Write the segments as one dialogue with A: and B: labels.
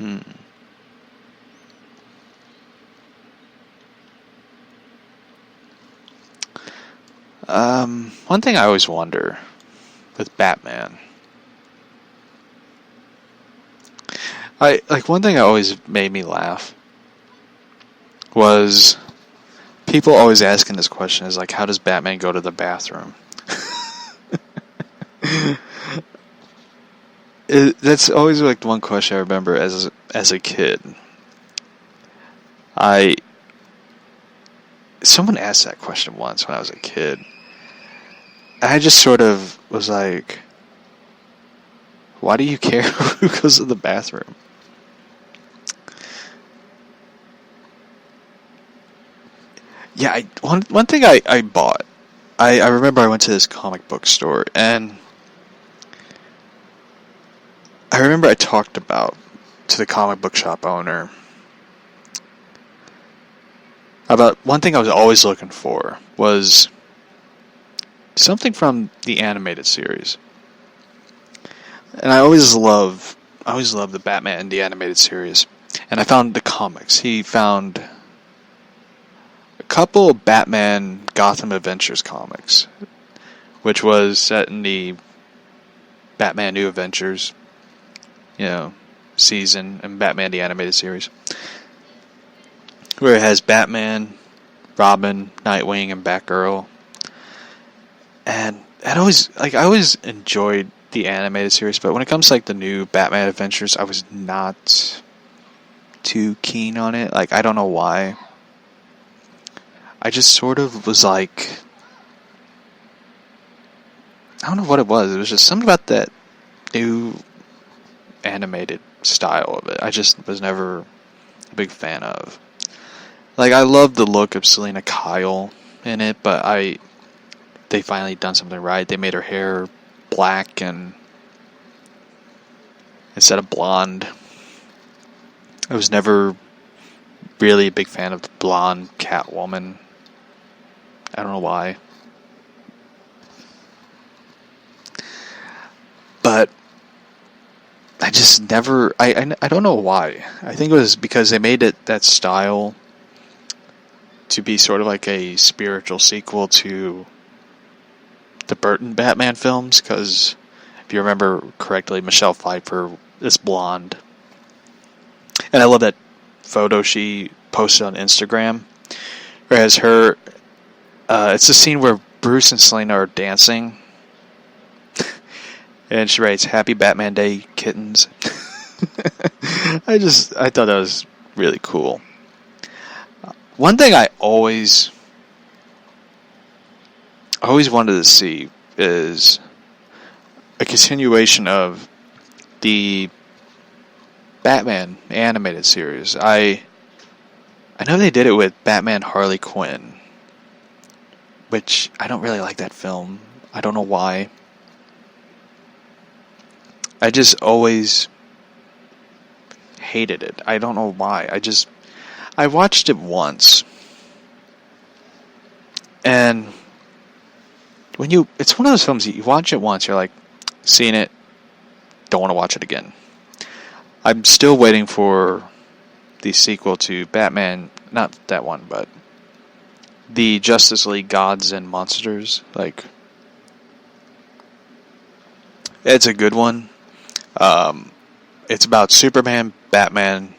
A: Hmm. One thing I always wonder with Batman, one thing that always made me laugh was people always asking this question is like, how does Batman go to the bathroom? That's always like one question I remember as a kid. Someone asked that question once when I was a kid. I just sort of was like, why do you care who goes to the bathroom? Yeah, one thing I bought. I remember I went to this comic book store, and I remember I talked about to the comic book shop owner about one thing I was always looking for was something from the animated series. And I always love the Batman in the animated series. And I found the comics. He found a couple of Batman Gotham Adventures comics, which was set in the Batman New Adventures, season, and Batman the Animated Series, where it has Batman, Robin, Nightwing, and Batgirl. And I always enjoyed the animated series, but when it comes to like the new Batman Adventures, I was not too keen on it. Like, I don't know why. I just sort of was like, I don't know what it was. It was just something about that new animated style of it. I just was never a big fan of. Like, I love the look of Selena Kyle in it, but they finally done something right. They made her hair black and instead of blonde. I was never really a big fan of the blonde Catwoman. I don't know why. But I just never... I don't know why. I think it was because they made it that style to be sort of like a spiritual sequel to the Burton Batman films, because if you remember correctly, Michelle Pfeiffer is blonde. And I love that photo she posted on Instagram. Whereas her... it's a scene where Bruce and Selena are dancing. And she writes, "Happy Batman Day, kittens." I thought that was really cool. One thing I always wanted to see is a continuation of the Batman animated series. I know they did it with Batman Harley Quinn, which I don't really like that film. I don't know why. I just always hated it. I don't know why. I watched it once. And it's one of those films you watch it once, you're like, seen it, don't want to watch it again. I'm still waiting for the sequel to Batman, not that one, but the Justice League Gods and Monsters. Like, it's a good one. It's about Superman, Batman,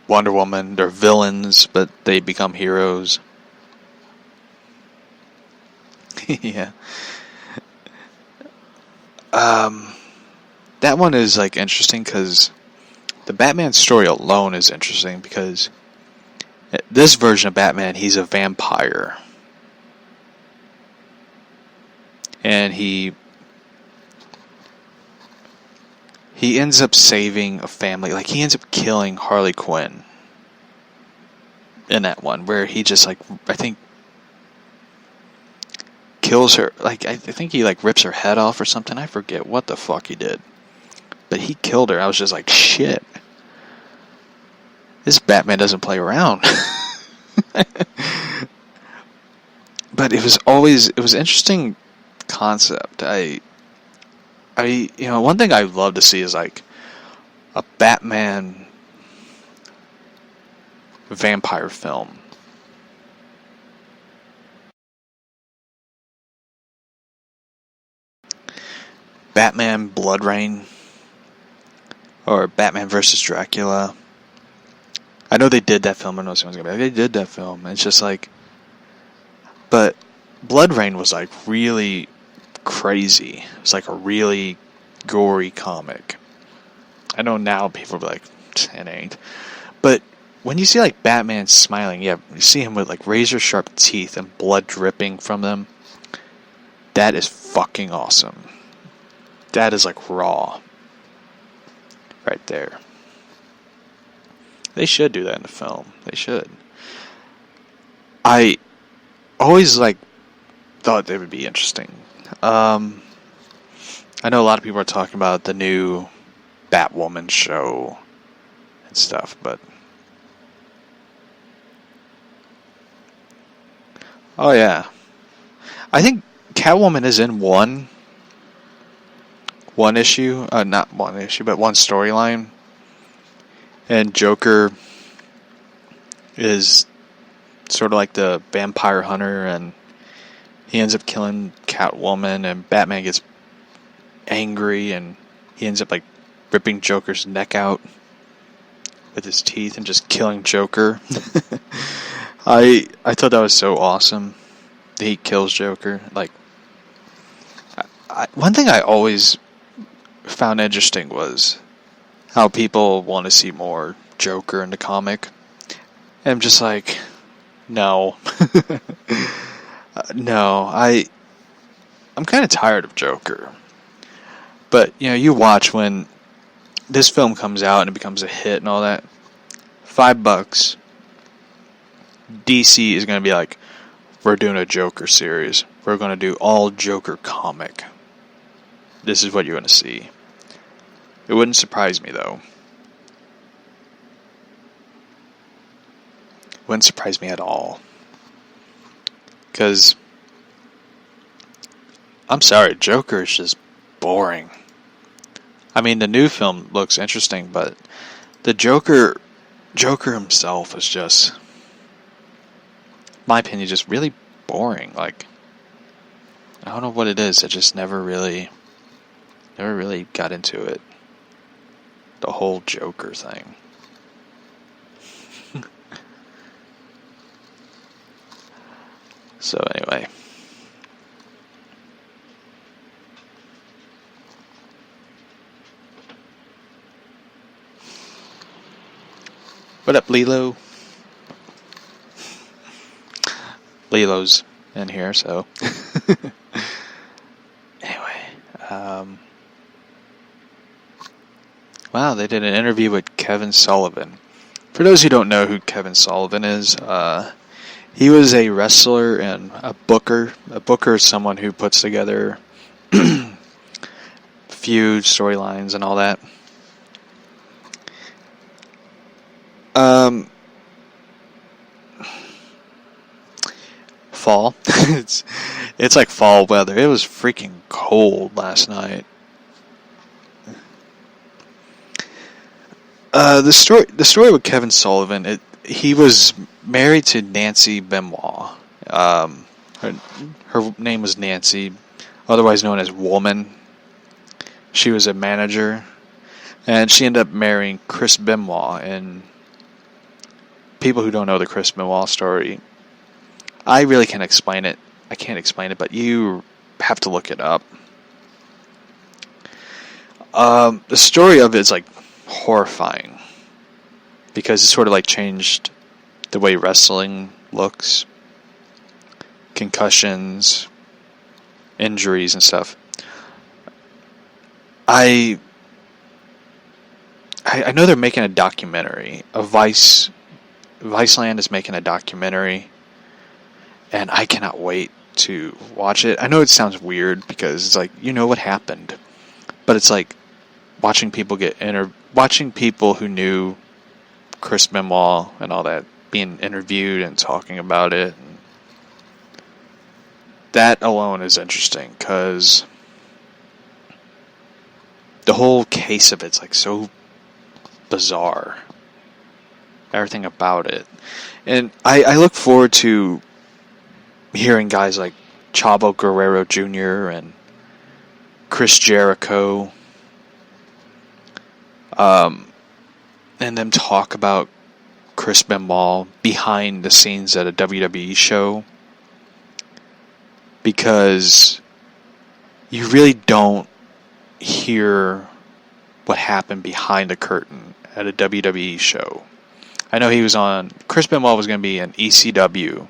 A: Wonder Woman. They're villains, but they become heroes. Yeah. That one is like interesting because the Batman story alone is interesting because this version of Batman, he's a vampire. And he ends up saving a family. Like, he ends up killing Harley Quinn in that one, where he just, like, I think kills her. Like, I think he, like, rips her head off or something. I forget what the fuck he did. But he killed her. I was just like, shit. This Batman doesn't play around. But it was interesting concept. One thing I love to see is like a Batman vampire film. Batman Blood Rain, or Batman vs. Dracula. I know they did that film. I know someone's gonna be like, they did that film. It's just like, but Blood Rain was like really crazy. It's like a really gory comic. I know now people will be like, it ain't. But when you see like Batman smiling, yeah, you see him with like razor sharp teeth and blood dripping from them. That is fucking awesome. That is like raw. Right there. They should do that in the film. They should. I always like thought they would be interesting. I know a lot of people are talking about the new Batwoman show and stuff, but oh yeah, I think Catwoman is in one issue, not one issue, but one storyline, and Joker is sort of like the vampire hunter, and he ends up killing Catwoman, and Batman gets angry, and he ends up like ripping Joker's neck out with his teeth and just killing Joker. I thought that was so awesome. He kills Joker. Like, one thing I always found interesting was how people want to see more Joker in the comic. And I'm just like, no. No, I'm kind of tired of Joker. But, you know, you watch when this film comes out and it becomes a hit and all that, $5, DC is going to be like, we're doing a Joker series. We're going to do all Joker comic. This is what you're going to see. It wouldn't surprise me, though. Wouldn't surprise me at all. Because, I'm sorry, Joker is just boring. I mean, the new film looks interesting, but the Joker himself is just, in my opinion, just really boring. Like, I don't know what it is. I just never really got into it. The whole Joker thing. So anyway. What up, Lilo? Lilo's in here, so. Anyway. Wow, they did an interview with Kevin Sullivan. For those who don't know who Kevin Sullivan is, he was a wrestler and a booker. A booker is someone who puts together feud storylines and all that. Fall. it's like fall weather. It was freaking cold last night. The story with Kevin Sullivan. He was married to Nancy Benoit. Her name was Nancy, otherwise known as Woman. She was a manager, and she ended up marrying Chris Benoit. And people who don't know the Chris Benoit story, I really can't explain it. I can't explain it, but you have to look it up. The story of it is like horrifying because it sort of like changed the way wrestling looks, concussions, injuries and stuff. I know they're making a documentary. Viceland is making a documentary, and I cannot wait to watch it. I know it sounds weird because it's like, you know what happened, but it's like watching people watching people who knew Chris Benoit and all that being interviewed and talking about it. That alone is interesting because the whole case of it's like so bizarre. everything about it. And I look forward to hearing guys like Chavo Guerrero Jr. and Chris Jericho, and them talk about Chris Benoit behind the scenes at a WWE show, because you really don't hear what happened behind the curtain at a WWE show. I know Chris Benoit was going to be in ECW,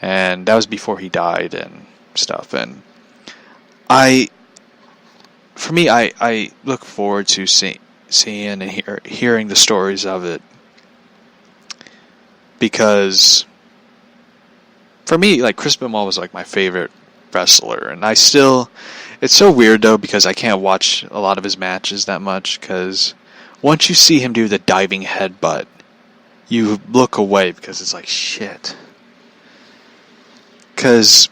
A: and that was before he died and stuff. And I look forward to seeing and hearing the stories of it, because for me, like, Chris Benoit was like my favorite wrestler, and it's so weird though, because I can't watch a lot of his matches that much, because once you see him do the diving headbutt, you look away, because it's like, shit. Because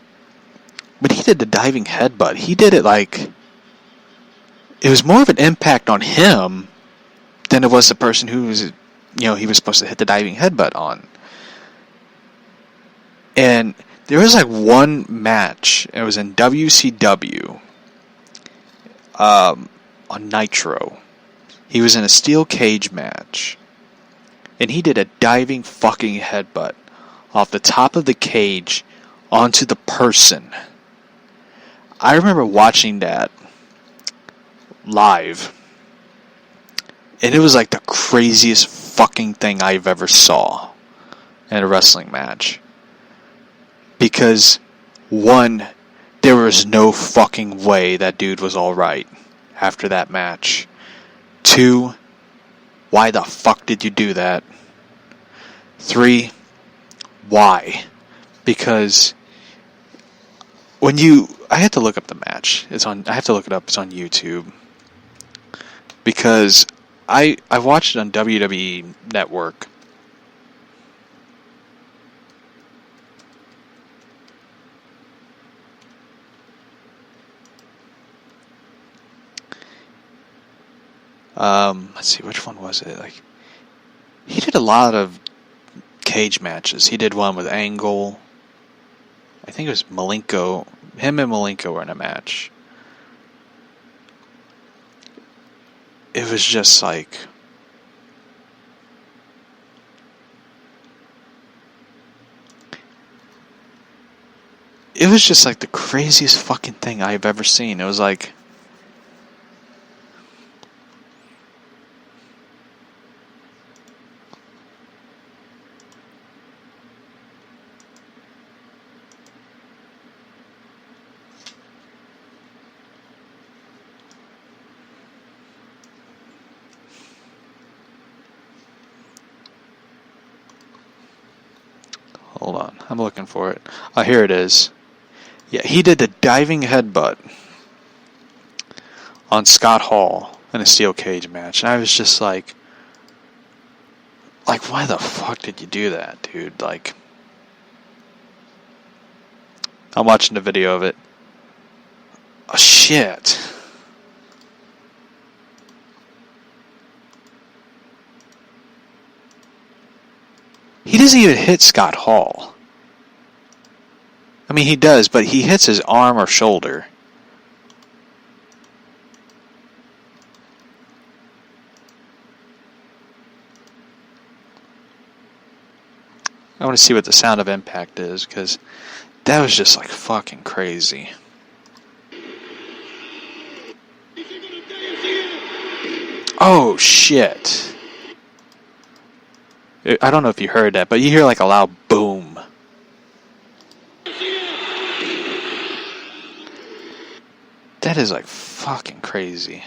A: when he did the diving headbutt, he did it like, it was more of an impact on him than it was the person who was, he was supposed to hit the diving headbutt on. And there was like one match, it was in WCW, on Nitro. He was in a steel cage match, and he did a diving fucking headbutt off the top of the cage onto the person. I remember watching that live, and it was like the craziest fucking thing I've ever saw in a wrestling match. Because, one, there was no fucking way that dude was alright after that match. 2, why the fuck did you do that? 3, why? Because I had to look up the match. I have to look it up. It's on YouTube. Because I watched it on WWE Network. Let's see, which one was it? Like, he did a lot of cage matches. He did one with Angle. I think it was Malenko. Him and Malenko were in a match. It was just like, it was just like the craziest fucking thing I've ever seen. It was like, hold on, I'm looking for it. Oh, here it is. Yeah, he did the diving headbutt on Scott Hall in a steel cage match. And I was just like, why the fuck did you do that, dude? Like, I'm watching the video of it. Oh, shit. He doesn't even hit Scott Hall. I mean, he does, but he hits his arm or shoulder. I want to see what the sound of impact is, because that was just like fucking crazy. Oh, shit. I don't know if you heard that, but you hear like a loud boom. That is like fucking crazy.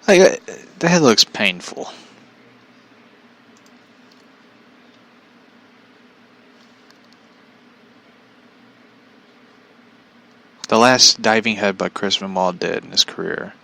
A: Like, that looks painful. The last diving headbutt Chris Benoit did in his career